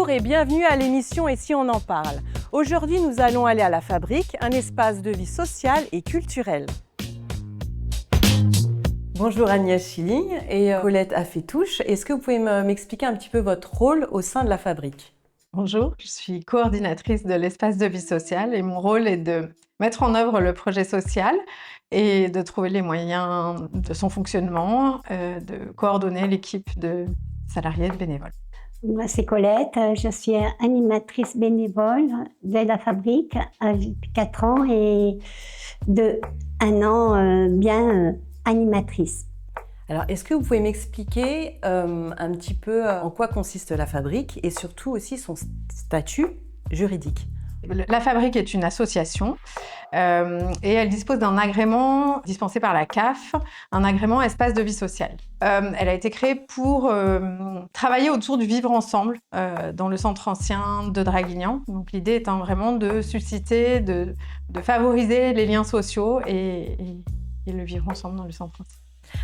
Bonjour et bienvenue à l'émission Et si on en parle. Aujourd'hui, nous allons aller à la Fabrique, un espace de vie sociale et culturelle. Bonjour Agnès Schilling et Colette Affétouche. Est-ce que vous pouvez m'expliquer un petit peu votre rôle au sein de la Fabrique ? Bonjour, je suis coordinatrice de l'espace de vie sociale et mon rôle est de mettre en œuvre le projet social et de trouver les moyens de son fonctionnement, de coordonner l'équipe de salariés et de bénévoles. Moi, c'est Colette, je suis animatrice bénévole de la Fabrique depuis 4 ans et de 1 an animatrice. Alors, est-ce que vous pouvez m'expliquer un petit peu en quoi consiste la Fabrique et surtout aussi son statut juridique ? La Fabrique est une association et elle dispose d'un agrément dispensé par la CAF, un agrément espace de vie sociale. Elle a été créée pour travailler autour du vivre ensemble dans le centre ancien de Draguignan. Donc l'idée étant vraiment de susciter, de favoriser les liens sociaux et le vivre ensemble dans le centre ancien.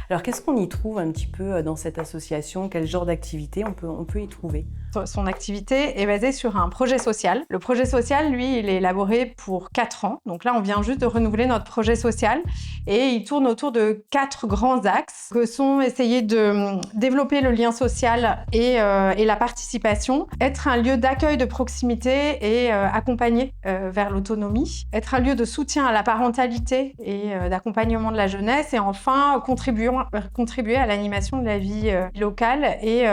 Alors, qu'est-ce qu'on y trouve un petit peu dans cette association ? Quel genre d'activité on peut y trouver ? Son activité est basée sur un projet social. Le projet social, lui, il est élaboré pour 4 ans. Donc là, on vient juste de renouveler notre projet social et il tourne autour de 4 grands axes que sont essayer de développer le lien social et la participation, être un lieu d'accueil de proximité et accompagner vers l'autonomie, être un lieu de soutien à la parentalité et d'accompagnement de la jeunesse et enfin contribuer à l'animation de la vie locale et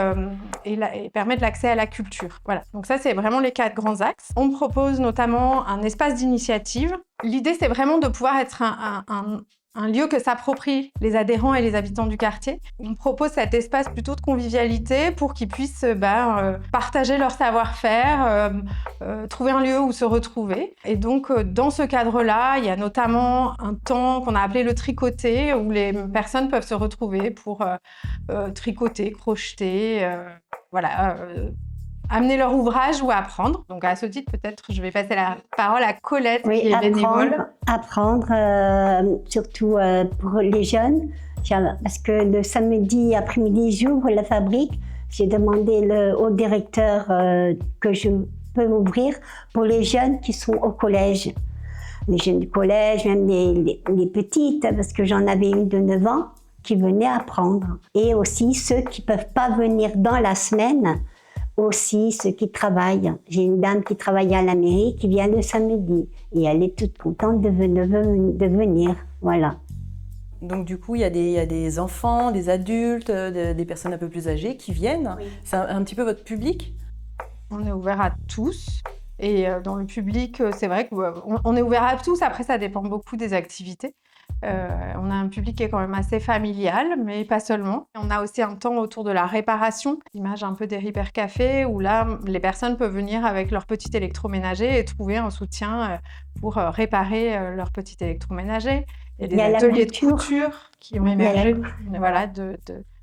permettre l'accès à la culture. Voilà. Donc ça, c'est vraiment les 4 grands axes. On propose notamment un espace d'initiative. L'idée, c'est vraiment de pouvoir être un lieu que s'approprient les adhérents et les habitants du quartier. On propose cet espace plutôt de convivialité pour qu'ils puissent partager leur savoir-faire, trouver un lieu où se retrouver. Et donc, dans ce cadre-là, il y a notamment un temps qu'on a appelé le tricoté, où les personnes peuvent se retrouver pour tricoter, crocheter, amener leur ouvrage ou apprendre. Donc à ce titre, peut-être, je vais passer la parole à Colette, qui est bénévole. Apprendre, surtout pour les jeunes, parce que le samedi après-midi, j'ouvre la Fabrique. J'ai demandé au directeur que je peux m'ouvrir pour les jeunes qui sont au collège. Les jeunes du collège, même les petites, parce que j'en avais une de 9 ans qui venaient apprendre. Et aussi ceux qui ne peuvent pas venir dans la semaine, aussi ceux qui travaillent. J'ai une dame qui travaille à la mairie qui vient le samedi et elle est toute contente de venir. Voilà. Donc du coup, il y a des enfants, des adultes, des personnes un peu plus âgées qui viennent. Oui. C'est un petit peu votre public ? On est ouvert à tous. Et dans le public, c'est vrai qu'on est ouvert à tous. Après, ça dépend beaucoup des activités. On a un public qui est quand même assez familial, mais pas seulement. On a aussi un temps autour de la réparation, l'image un peu des Repair Café, où là, les personnes peuvent venir avec leur petit électroménager et trouver un soutien pour réparer leur petit électroménager. Il y a des ateliers de couture qui ont émergé,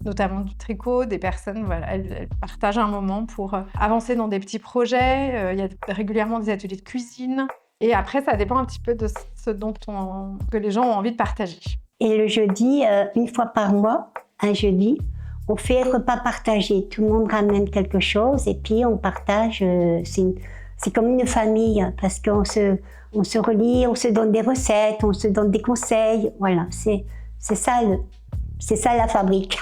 notamment du tricot. Des personnes, elles partagent un moment pour avancer dans des petits projets. Il y a régulièrement des ateliers de cuisine. Et après, ça dépend un petit peu de ce que les gens ont envie de partager. Et le jeudi, 1 fois par mois, un jeudi, on fait repas partagé. Tout le monde ramène quelque chose et puis on partage. C'est comme une famille parce qu'on se relie, on se donne des recettes, on se donne des conseils. Voilà, c'est ça la Fabrique.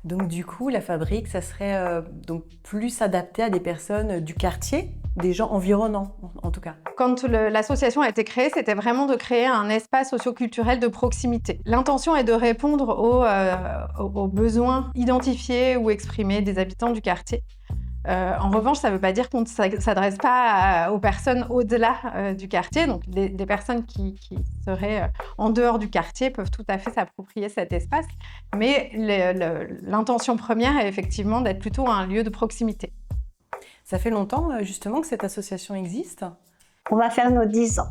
Donc du coup, la Fabrique, ça serait donc plus adapté à des personnes du quartier, des gens environnants en tout cas. Quand l'association a été créée, c'était vraiment de créer un espace socio-culturel de proximité. L'intention est de répondre aux besoins identifiés ou exprimés des habitants du quartier. En revanche, ça ne veut pas dire qu'on ne s'adresse pas aux personnes au-delà du quartier. Donc, des personnes qui seraient en dehors du quartier peuvent tout à fait s'approprier cet espace. Mais l'intention première est effectivement d'être plutôt un lieu de proximité. Ça fait longtemps, justement, que cette association existe ? On va faire nos 10 ans.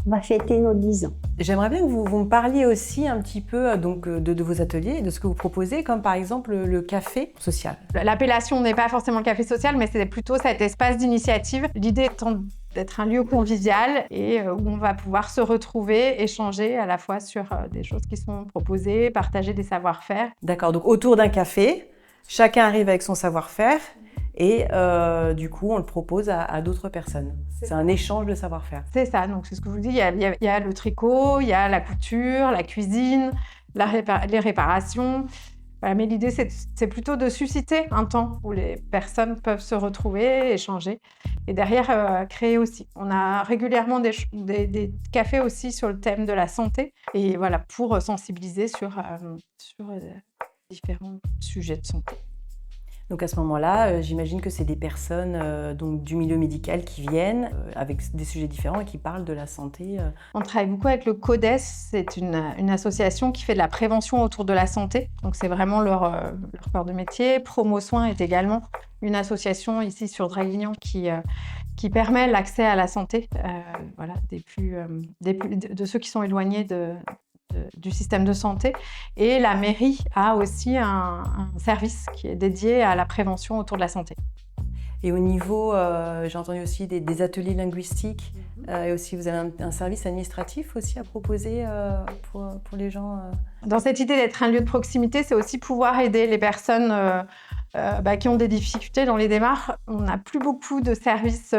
On va fêter nos 10 ans. J'aimerais bien que vous me parliez aussi un petit peu de vos ateliers et de ce que vous proposez, comme par exemple le café social. L'appellation n'est pas forcément le café social, mais c'est plutôt cet espace d'initiative. L'idée étant d'être un lieu convivial et où on va pouvoir se retrouver, échanger à la fois sur des choses qui sont proposées, partager des savoir-faire. D'accord, donc autour d'un café, chacun arrive avec son savoir-faire et du coup, on le propose à d'autres personnes. C'est un échange de savoir-faire. C'est ça, donc c'est ce que je vous dis, il y a le tricot, il y a la couture, la cuisine, les réparations. Voilà, mais l'idée, c'est plutôt de susciter un temps où les personnes peuvent se retrouver, échanger, et derrière, créer aussi. On a régulièrement des cafés aussi sur le thème de la santé, et voilà, pour sensibiliser sur différents sujets de santé. Donc à ce moment-là, j'imagine que c'est des personnes donc du milieu médical qui viennent avec des sujets différents et qui parlent de la santé. On travaille beaucoup avec le CODES, c'est une association qui fait de la prévention autour de la santé. Donc c'est vraiment leur cœur de métier. Promo Soins est également une association ici sur Draguignan qui permet l'accès à la santé voilà, de ceux qui sont éloignés du système de santé. Et la mairie a aussi un service qui est dédié à la prévention autour de la santé. Et au niveau, j'ai entendu aussi des ateliers linguistiques, et aussi vous avez un service administratif aussi à proposer pour les gens. Dans cette idée d'être un lieu de proximité, c'est aussi pouvoir aider les personnes qui ont des difficultés dans les démarches. On n'a plus beaucoup de services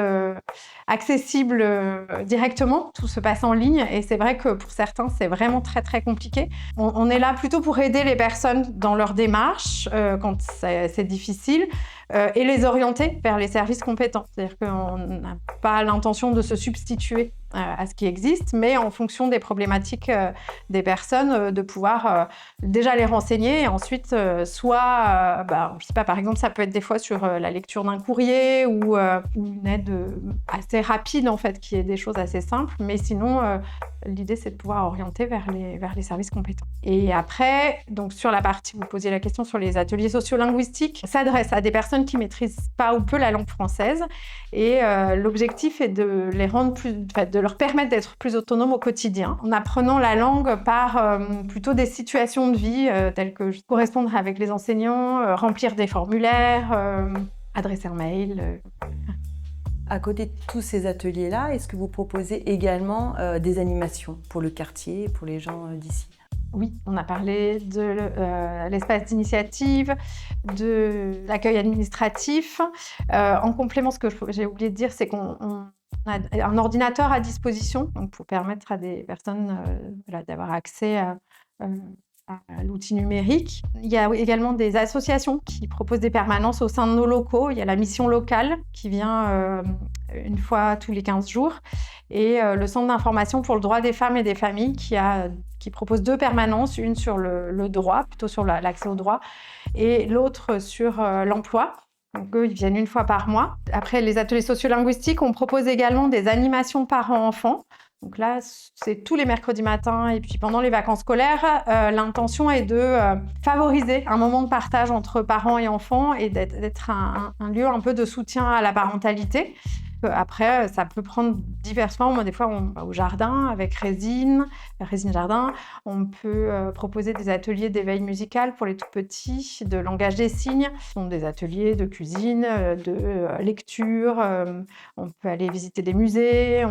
accessibles directement, tout se passe en ligne, et c'est vrai que pour certains, c'est vraiment très très compliqué. On est là plutôt pour aider les personnes dans leur démarche quand c'est difficile, et les orienter vers les services compétents. C'est-à-dire qu'on n'a pas l'intention de se substituer à ce qui existe, mais en fonction des problématiques des personnes, de pouvoir déjà les renseigner, et ensuite je sais pas, par exemple, ça peut être des fois sur la lecture d'un courrier ou une aide assez rapide, en fait, qui est des choses assez simples, mais sinon, l'idée, c'est de pouvoir orienter vers les services compétents. Et après, donc sur la partie, vous posiez la question sur les ateliers sociolinguistiques, s'adresse à des personnes qui maîtrisent pas ou peu la langue française, et l'objectif est de les rendre de leur permettre d'être plus autonomes au quotidien, en apprenant la langue par plutôt des situations de vie telles que correspondre avec les enseignants, remplir des formulaires, adresser un mail. À côté de tous ces ateliers-là, est-ce que vous proposez également des animations pour le quartier, pour les gens d'ici ? Oui, on a parlé de l'espace d'initiative, de l'accueil administratif. En complément, ce que j'ai oublié de dire, c'est qu'on a un ordinateur à disposition, donc pour permettre à des personnes d'avoir accès à l'outil numérique. Il y a également des associations qui proposent des permanences au sein de nos locaux. Il y a la mission locale qui vient une fois tous les 15 jours, et le centre d'information pour le droit des femmes et des familles qui propose 2 permanences, une sur le droit, plutôt sur l'accès au droit, et l'autre sur l'emploi. Donc eux, ils viennent une fois par mois. Après les ateliers sociolinguistiques, on propose également des animations parents-enfants. Donc là, c'est tous les mercredis matins, et puis pendant les vacances scolaires, l'intention est de favoriser un moment de partage entre parents et enfants, et d'être un lieu un peu de soutien à la parentalité. Après, ça peut prendre diverses formes. Des fois, on va au jardin avec Résine Jardin. On peut proposer des ateliers d'éveil musical pour les tout petits, de langage des signes. Ce sont des ateliers de cuisine, de lecture. On peut aller visiter des musées.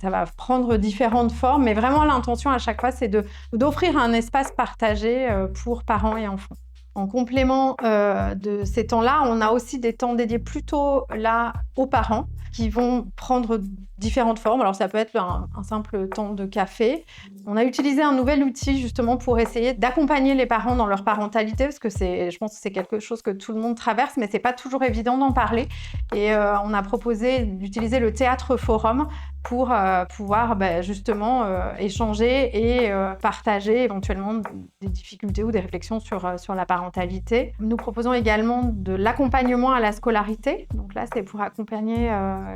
Ça va prendre différentes formes. Mais vraiment, l'intention à chaque fois, c'est d'offrir un espace partagé pour parents et enfants. En complément de ces temps-là, on a aussi des temps dédiés plutôt là aux parents qui vont prendre différentes formes. Alors ça peut être un simple temps de café. On a utilisé un nouvel outil justement pour essayer d'accompagner les parents dans leur parentalité, parce que je pense que c'est quelque chose que tout le monde traverse, mais c'est pas toujours évident d'en parler. Et on a proposé d'utiliser le théâtre forum pour pouvoir justement échanger et partager éventuellement des difficultés ou des réflexions sur la parentalité. Nous proposons également de l'accompagnement à la scolarité. Donc là, c'est pour accompagner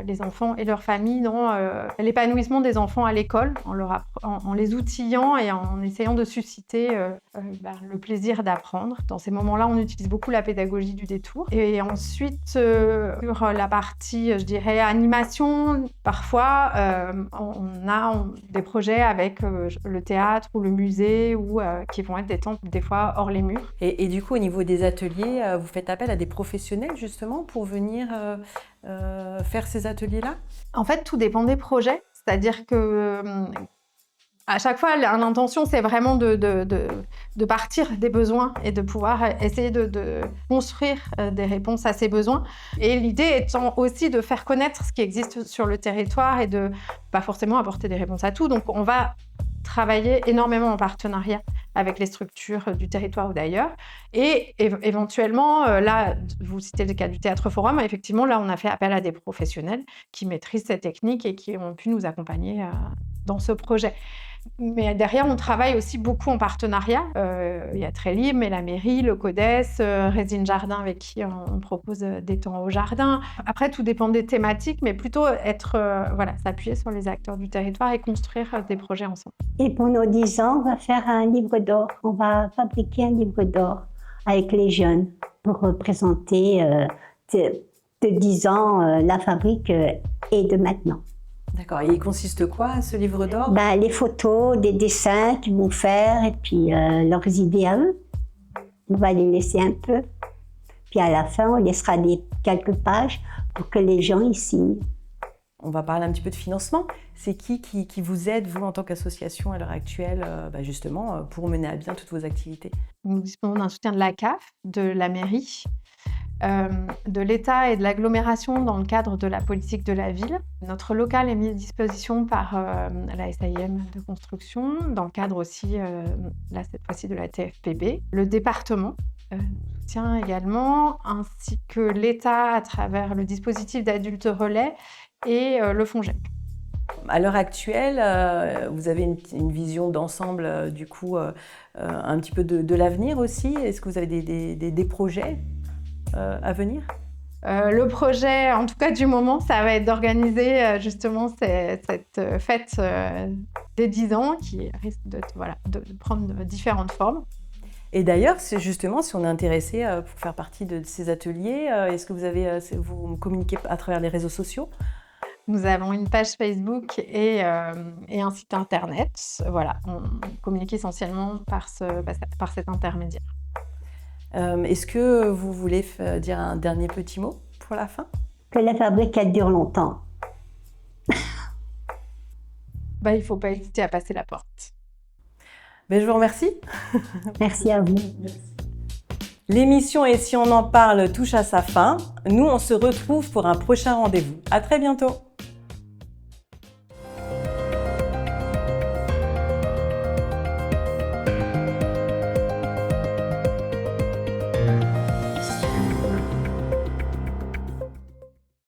les enfants et leurs familles dans l'épanouissement des enfants à l'école, en les outillant et en essayant de susciter le plaisir d'apprendre. Dans ces moments-là, on utilise beaucoup la pédagogie du détour. Et ensuite, sur la partie, je dirais, animation, parfois, on a des projets avec le théâtre ou le musée, qui vont être des temps, des fois, hors les murs. Et du coup, au niveau des ateliers, vous faites appel à des professionnels, justement, pour venir faire ces ateliers-là ? En fait, tout dépend des projets. C'est-à-dire que À chaque fois, l'intention, c'est vraiment de partir des besoins et de pouvoir essayer de construire des réponses à ces besoins. Et l'idée étant aussi de faire connaître ce qui existe sur le territoire et de pas forcément apporter des réponses à tout. Donc, on va travailler énormément en partenariat avec les structures du territoire ou d'ailleurs. Et éventuellement, là, vous citez le cas du Théâtre Forum, effectivement, là, on a fait appel à des professionnels qui maîtrisent ces techniques et qui ont pu nous accompagner dans ce projet. Mais derrière, on travaille aussi beaucoup en partenariat. Il y a Trélib, mais la mairie, le CODES, Résine Jardin avec qui on propose des temps au jardin. Après, tout dépend des thématiques, mais plutôt s'appuyer sur les acteurs du territoire et construire des projets ensemble. Et pour nos 10 ans, on va faire un livre d'or. On va fabriquer un livre d'or avec les jeunes pour présenter de 10 ans la fabrique et de maintenant. D'accord. Et il consiste quoi, ce livre d'or? Les photos, des dessins qu'ils vont faire et puis leurs idées à eux. On va les laisser un peu. Puis à la fin, on laissera quelques pages pour que les gens y signent. On va parler un petit peu de financement. C'est qui vous aide, vous, en tant qu'association à l'heure actuelle, justement, pour mener à bien toutes vos activités? Nous disposons d'un soutien de la CAF, de la mairie, de l'État et de l'agglomération dans le cadre de la politique de la ville. Notre local est mis à disposition par la SAIM de construction, dans le cadre aussi, là cette fois-ci, de la TFPB. Le département soutient également, ainsi que l'État à travers le dispositif d'adultes relais et le FONGEP. À l'heure actuelle, vous avez une vision d'ensemble, un petit peu de l'avenir aussi. Est-ce que vous avez des projets à venir? Le projet, en tout cas du moment, ça va être d'organiser justement cette fête des 10 ans qui risque de prendre différentes formes. Et d'ailleurs, justement, si on est intéressé pour faire partie de ces ateliers, est-ce que vous communiquez à travers les réseaux sociaux? Nous avons une page Facebook et un site internet. Voilà, on communique essentiellement par cet intermédiaire. Est-ce que vous voulez dire un dernier petit mot pour la fin? Que la fabrique, elle dure longtemps. Il ne faut pas hésiter à passer la porte. Je vous remercie. Merci à vous. L'émission Et si on en parle touche à sa fin. Nous, on se retrouve pour un prochain rendez-vous. À très bientôt.